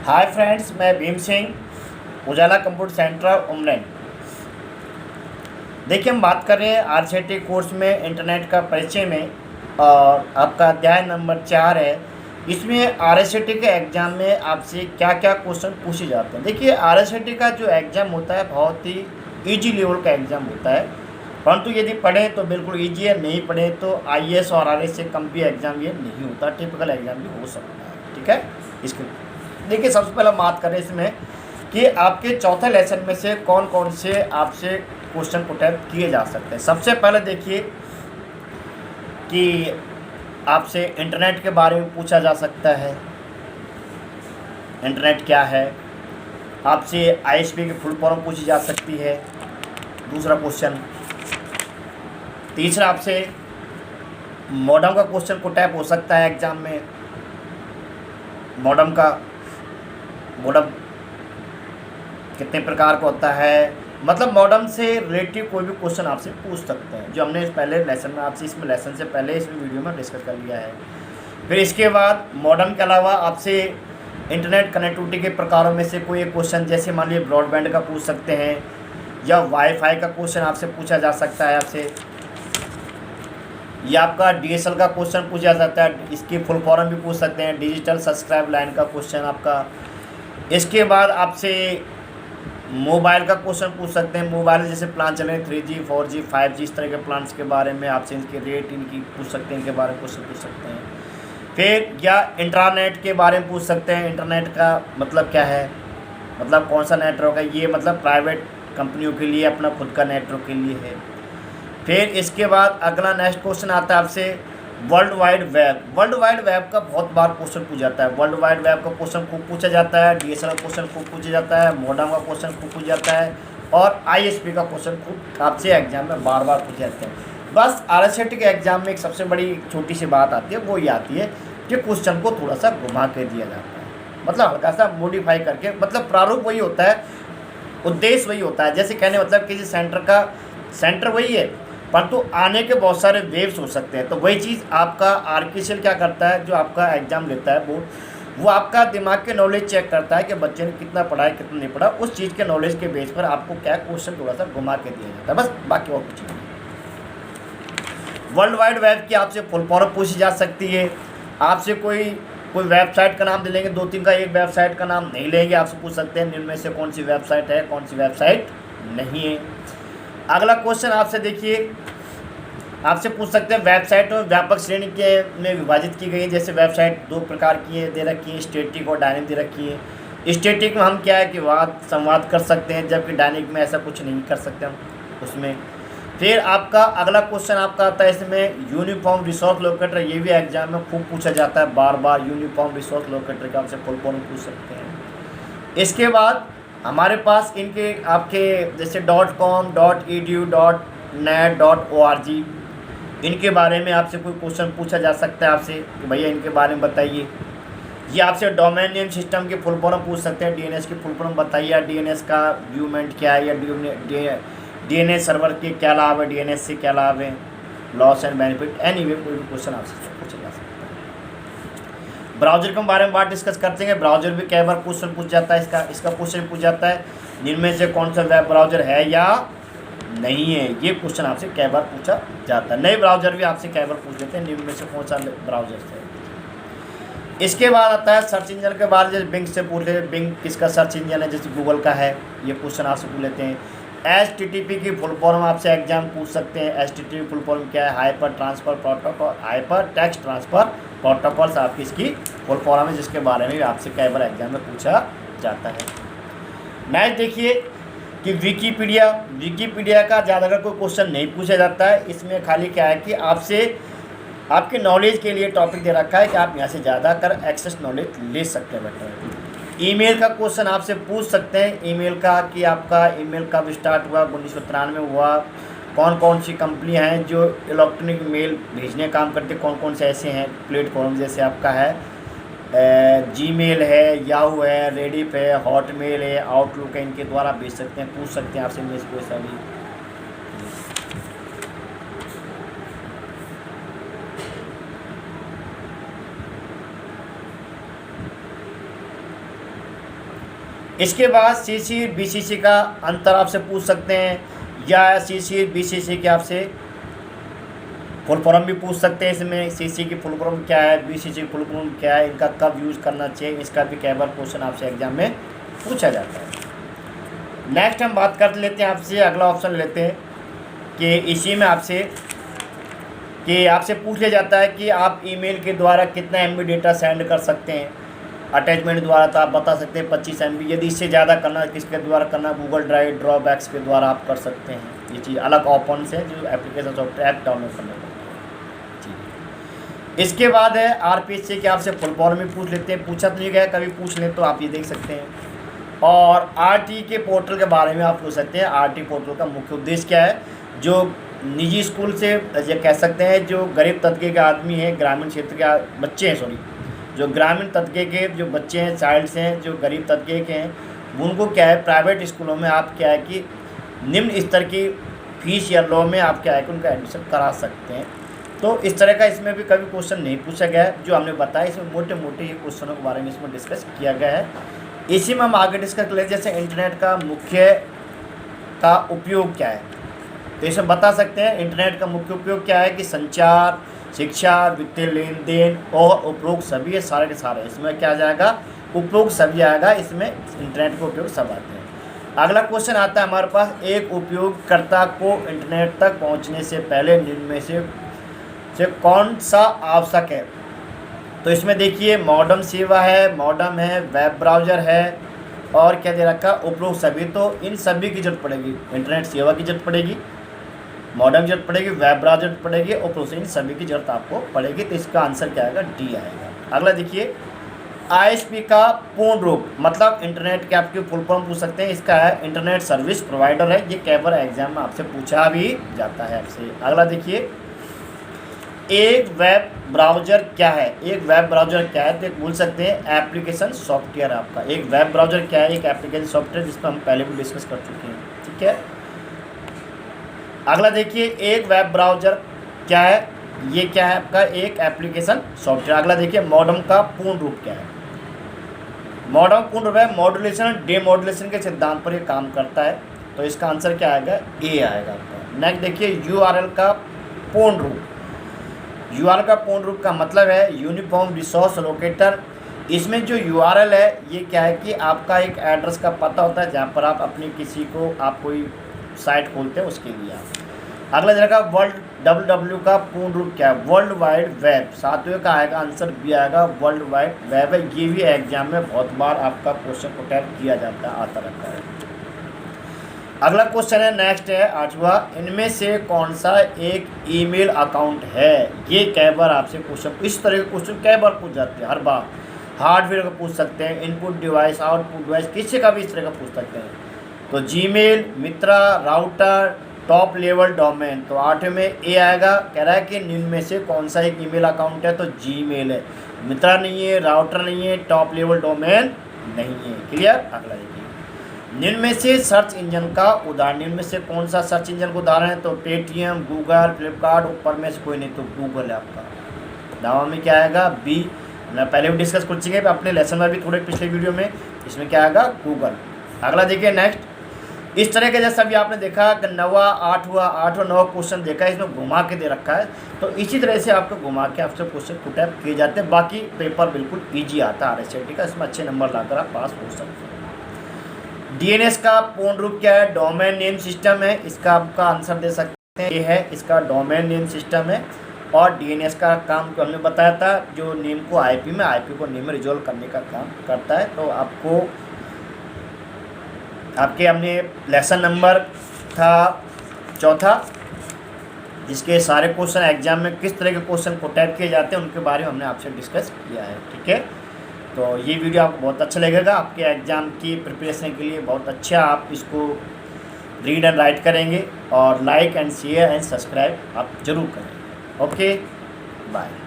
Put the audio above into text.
Hi friends, मैं भीम सिंह, उजाला computer centre उमरेन। देखिए, हम बात कर रहे हैं आरसीटी कोर्स में इंटरनेट का परिचय में, और आपका अध्याय नंबर 4 है। इसमें आरसीटी के एग्ज़ाम में आपसे क्या क्या क्वेश्चन पूछे जाते हैं। देखिए, आरसीटी का जो एग्ज़ाम होता है बहुत ही ईजी लेवल का एग्ज़ाम होता है, परंतु यदि पढ़ें तो बिल्कुल ईजी है, नहीं पढ़ें तो आईएएस और आरएस से कम भी एग्ज़ाम ये नहीं होता, टिपिकल एग्ज़ाम भी हो सकता है। ठीक है। इसके देखिए, सबसे पहले बात करें इसमें कि आपके चौथे लेसन में से कौन कौन से आपसे क्वेश्चन पुट किए जा सकते हैं। सबसे पहले देखिए कि आपसे इंटरनेट के बारे में पूछा जा सकता है, इंटरनेट क्या है। आपसे आईएसपी की फुल फॉर्म पूछी जा सकती है, दूसरा क्वेश्चन। तीसरा, आपसे मॉडम का क्वेश्चन पुट हो सकता है एग्जाम में। मॉडम कितने प्रकार का होता है, मतलब मॉडम से रिलेटिव कोई भी क्वेश्चन आपसे पूछ सकते हैं, जो हमने पहले लेसन में आपसे इसमें लेसन से पहले इसमें वीडियो में डिस्कस कर लिया है। फिर इसके बाद मॉडम के अलावा आपसे इंटरनेट कनेक्टिविटी के प्रकारों में से कोई एक क्वेश्चन, जैसे मान लीजिए ब्रॉडबैंड का पूछ सकते हैं, या वाईफाई का क्वेश्चन आपसे पूछा जा सकता है आपसे, या आपका डीएसएल का क्वेश्चन पूछा जा सकता है। इसकी फुल फॉर्म भी पूछ सकते हैं, डिजिटल सब्सक्राइब लाइन का क्वेश्चन आपका। इसके बाद आपसे मोबाइल का क्वेश्चन पूछ सकते हैं, मोबाइल जैसे प्लान चल रहे हैं 3G 4G 5G, इस तरह के प्लान्स के बारे में आपसे इनके रेट इनकी पूछ सकते हैं, इनके बारे में क्वेश्चन पूछ सकते हैं। फिर या इंटरनेट के बारे में पूछ सकते हैं, इंटरनेट का मतलब क्या है, मतलब कौन सा नेटवर्क है ये, मतलब प्राइवेट कंपनियों के लिए, अपना खुद का नेटवर्क के लिए है। फिर इसके बाद अगला नेक्स्ट क्वेश्चन आता है आपसे world wide web. World wide web का बहुत बार क्वेश्चन पूछा जाता है। वर्ल्ड वाइड वेब का क्वेश्चन खूब पूछा जाता है, डीएसएल का क्वेश्चन खूब पूछा जाता है, मॉडम का क्वेश्चन खूब पूछा जाता है, और आईएसपी का क्वेश्चन खूब आपसे एग्जाम में बार बार पूछे जाते हैं। बस आरएसटी के एग्जाम में एक सबसे बड़ी छोटी सी बात आती है, वो ये आती है कि क्वेश्चन को थोड़ा सा घुमा के दिया जाता है, मतलब हल्का सा मॉडिफाई करके, मतलब प्रारूप वही होता है, उद्देश्य वही होता है। जैसे कहने मतलब किसी सेंटर वही है, परंतु आने के बहुत सारे वेव्स हो सकते हैं। तो वही चीज़ आपका आरकेसीएल क्या करता है, जो आपका एग्ज़ाम लेता है बोर्ड, वो आपका दिमाग के नॉलेज चेक करता है कि बच्चे ने कितना पढ़ा है कितना नहीं पढ़ा। उस चीज़ के नॉलेज के बेस पर आपको क्या क्वेश्चन थोड़ा सा घुमा के दिया जाता है, बस, बाकी और कुछ नहीं। वर्ल्ड वाइड वेब की आपसे फुल फॉर्म पूछी जा सकती है। आपसे कोई वेबसाइट का नाम दे लेंगे, 2-3 का, एक वेबसाइट का नाम नहीं लेंगे, आपसे पूछ सकते हैं इनमें से कौन सी वेबसाइट है, कौन सी वेबसाइट नहीं है। अगला क्वेश्चन आपसे देखिए, आपसे पूछ सकते हैं वेबसाइट में व्यापक श्रेणी के में विभाजित की गई है। जैसे वेबसाइट 2 प्रकार की है, दे रखी है, स्टैटिक और डायनेमिक दे रखी है। स्टैटिक में हम क्या है कि संवाद कर सकते हैं, जबकि डायनेमिक में ऐसा कुछ नहीं कर सकते हम उसमें। फिर आपका अगला क्वेश्चन आपका आता है इसमें यूनिफॉर्म रिसोर्स लोकेटर। ये भी एग्जाम में खूब पूछा जाता है बार बार, यूनिफॉर्म रिसोर्स लोकेटर का आपसे फुल फॉर्म पूछ सकते हैं। इसके बाद हमारे पास इनके आपके जैसे .com .edu .net .org, इनके बारे में आपसे कोई क्वेश्चन पूछा जा सकता है आपसे कि भैया इनके बारे में बताइए। ये आपसे डोमेन नेम सिस्टम के फुल फॉर्म पूछ सकते हैं, डीएनएस की फुल फॉर्म बताइए, या डीएनएस का व्यूमेंट क्या है, या डीएनएस सर्वर के क्या लाभ है, डीएनएस से क्या लाभ है, लॉस एंड बेनिफिट, एनीवे कोई भी क्वेश्चन आपसे पूछा जा सकता है। ब्राउजर के बारे में बात डिस्कस करते हैं। ब्राउजर भी कई बार क्वेश्चन पूछ जाता है, इसका क्वेश्चन पूछ जाता है, जिनमें से कौन सा वेब ब्राउजर है या नहीं है, ये क्वेश्चन आपसे कई बार पूछा जाता है। नए ब्राउजर भी आपसे कई बार पूछ लेते हैं, निम्न में से कौन सा ब्राउजर है। इसके बाद आता है सर्च इंजन के बारे में, जैसे बिंग से पूछ लेते हैं, बिंग किसका सर्च इंजन है, जैसे गूगल का है, ये क्वेश्चन आपसे पूछ लेते हैं। HTTP की फुल फॉर्म आपसे एग्जाम पूछ सकते हैं। HTTP फुल फॉर्म क्या है, hyper transfer protocol, hyper text transfer protocols आपकी इसकी फुल फॉर्म है, जिसके बारे में भी आपसे कई बार एग्जाम में पूछा जाता है। नेक्स्ट देखिए कि विकीपीडिया का ज़्यादातर कोई क्वेश्चन नहीं पूछा जाता है। इसमें खाली क्या है कि आपसे आपके नॉलेज के लिए टॉपिक दे रखा है कि आप यहाँ से ज़्यादा कर एक्सेस नॉलेज ले सकते हैं बेटर। ईमेल का क्वेश्चन आपसे पूछ सकते हैं, ईमेल का कि आपका ईमेल कब स्टार्ट हुआ, 1993 में हुआ, कौन कौन सी कंपनी हैं जो इलेक्ट्रॉनिक मेल भेजने काम करते, कौन कौन से ऐसे हैं प्लेटफॉर्म, जैसे आपका है जीमेल है, याहू है, रेडिफ है, हॉटमेल है, आउटलुक है, इनके द्वारा भेज सकते हैं, पूछ सकते हैं आपसे इनमें से कोई सा भी। इसके बाद सीसी बीसीसी का अंतर आपसे पूछ सकते हैं, या सीसी बीसीसी के आपसे फुल फॉर्म भी पूछ सकते हैं। इसमें सीसी की फुल फॉर्म क्या है, बीसीसी की फुल फॉर्म क्या है, इनका कब यूज़ करना चाहिए, इसका भी कई बार क्वेश्चन आपसे एग्जाम में पूछा जाता है। नेक्स्ट हम बात कर लेते हैं आपसे, अगला ऑप्शन लेते हैं कि इसी में आपसे पूछ लिया जाता है कि आप ईमेल के द्वारा कितना MB डेटा सेंड कर सकते हैं। अटैचमेंट द्वारा तो आप बता सकते हैं 25 MB, यदि इससे ज़्यादा करना किसके द्वारा करना, गूगल ड्राइव, ड्रॉबैक्स के द्वारा आप कर सकते हैं। ये चीज़ अलग ऑप्शन से जो एप्लीकेशन सॉफ्टवेयर ऐप डाउनलोड करने को। इसके बाद है RPSC के आपसे फुल फॉर्म में पूछ लेते हैं, पूछा तो नहीं गया, कभी पूछ लें तो आप ये देख सकते हैं। और RT के पोर्टल के बारे में आप पूछ सकते हैं। RT पोर्टल का मुख्य उद्देश्य क्या है, जो निजी स्कूल से ये कह सकते हैं जो गरीब तबके के आदमी हैं, ग्रामीण क्षेत्र के बच्चे हैं, जो ग्रामीण तबके के जो बच्चे हैं, चाइल्ड्स हैं, जो गरीब तबके के हैं, उनको क्या है प्राइवेट स्कूलों में आप क्या है कि निम्न स्तर की फीस या लॉ में आप क्या है कि उनका एडमिशन करा सकते हैं। तो इस तरह का इसमें भी कभी क्वेश्चन नहीं पूछा गया है, जो हमने बताया इसमें मोटे मोटे ये क्वेश्चनों के बारे में इसमें डिस्कस किया गया है। इसी में हम आगे डिस्कस कर लेते हैं, जैसे इंटरनेट का मुख्य का उपयोग क्या है। तो इसमें बता सकते हैं इंटरनेट का मुख्य उपयोग क्या है कि संचार, शिक्षा, वित्तीय लेन देन और उपरोक्त सभी, सारे के सारे इसमें क्या आ जाएगा, उपरोक्त सभी आएगा, इसमें इंटरनेट का उपयोग सब आते हैं। अगला क्वेश्चन आता है हमारे पास, एक उपयोगकर्ता को इंटरनेट तक पहुंचने से पहले निम्न में से कौन सा आवश्यक है। तो इसमें देखिए मॉडम सेवा है, मॉडम है, वेब ब्राउज़र है, और क्या दे रखा, उपरोक्त सभी। तो इन सभी की जरूरत पड़ेगी, इंटरनेट सेवा की जरूरत पड़ेगी, मॉडम की जरूरत पड़ेगी, वेब ब्राउज़र जरूरत पड़ेगी, उपरोक्त इन सभी की जरूरत आपको पड़ेगी। तो इसका आंसर क्या आएगा, डी आएगा। अगला देखिए ISP का पूर्ण रूप, मतलब इंटरनेट के आपके फुल फॉर्म पूछ सकते हैं, इसका है इंटरनेट सर्विस प्रोवाइडर है। ये कई बार एग्जाम में आपसे पूछा भी जाता है आपसे। अगला देखिए एक वेब ब्राउज़र क्या है, एक वेब ब्राउज़र क्या है, तो एक बोल सकते हैं एप्लीकेशन सॉफ्टवेयर। आपका एक वेब ब्राउज़र क्या है, एक एप्लीकेशन सॉफ्टवेयर, जिसमें हम पहले भी डिस्कस कर चुके हैं, ठीक है। अगला देखिए एक वेब ब्राउज़र क्या है, ये क्या है आपका एक एप्लीकेशन सॉफ्टवेयर। अगला देखिए मॉडम का पूर्ण रूप क्या है। मॉडम पूर्ण रूप है मॉड्यूलेशन डेमॉड्यूलेशन के सिद्धांत पर ये काम करता है। तो इसका आंसर क्या आएगा, ए आएगा आपका। नेक्स्ट देखिए URL का पूर्ण रूप। URL का पूर्ण रूप का मतलब है यूनिफॉर्म रिसोर्स लोकेटर। इसमें जो URL है ये क्या है कि आपका एक एड्रेस का पता होता है, जहाँ पर आप अपनी किसी को आप कोई साइट खोलते हैं उसके लिए आप। अगला जगह वर्ल्ड WWW का पूर्ण रूप क्या है, वर्ल्ड वाइड वेब। सातवें का आएगा आंसर बी आएगा, वर्ल्ड वाइड वेब है। ये भी एग्जाम में बहुत बार आपका क्वेश्चन को टाइप किया जाता है, आता रहता है। अगला क्वेश्चन है, नेक्स्ट है 8वां, इनमें से कौन सा एक ईमेल अकाउंट है। ये कई बार आपसे क्वेश्चन, इस तरह के क्वेश्चन कई बार पूछ जाते हैं, हर बार। हार्डवेयर का पूछ सकते हैं, इनपुट डिवाइस, आउटपुट डिवाइस, किसी का भी इस तरह का पूछ सकते हैं। तो जीमेल, मित्रा, राउटर, टॉप लेवल डोमेन। तो 8 में ए आएगा। कह रहा है कि निम्न में से कौन सा एक ईमेल अकाउंट है, तो जीमेल है। मित्रा नहीं है, राउटर नहीं है, टॉप लेवल डोमेन नहीं है। क्लियर। अगला देखिए निम्न में से सर्च इंजन का उदाहरण, निम्न में से कौन सा सर्च इंजन का उदाहरण है, तो पेटीएम, गूगल, फ्लिपकार्ट, ऊपर में से कोई नहीं, तो गूगल है आपका। दावा में क्या आएगा, बी। मैं पहले भी डिस्कस कर चुके हैं अपने लेसन में भी थोड़े पिछले वीडियो में, इसमें क्या आएगा, गूगल। अगला देखिए नेक्स्ट, इस तरह के जैसा भी आपने देखा कि 9वां 8वां 9 क्वेश्चन देखा है, इसमें घुमा के दे रखा है। तो इसी तरह से आपको घुमा के आपसे क्वेश्चन पुट अप किए जाते हैं। बाकी पेपर बिल्कुल ईजी आता है RSIT का, इसमें अच्छे नंबर लाकर आप पास हो सकते हैं। DNS का पूर्ण रूप क्या है, डोमेन नेम सिस्टम है। इसका आपका आंसर दे सकते हैं, ये है इसका डोमेन नेम सिस्टम है। और DNS का काम को हमने बताया था, जो नेम को IP में, IP को नेम में रिजोल्व करने का काम करता है। तो आपको आपके हमने लेसन नंबर था 4था, जिसके सारे क्वेश्चन एग्जाम में किस तरह के क्वेश्चन को टाइप किए जाते हैं उनके बारे में हमने आपसे डिस्कस किया है, ठीक है। तो ये वीडियो आपको बहुत अच्छा लगेगा, आपके एग्ज़ाम की प्रिपरेशन के लिए बहुत अच्छा। आप इसको रीड एंड राइट करेंगे और like and share and subscribe आप ज़रूर करें। Okay, bye.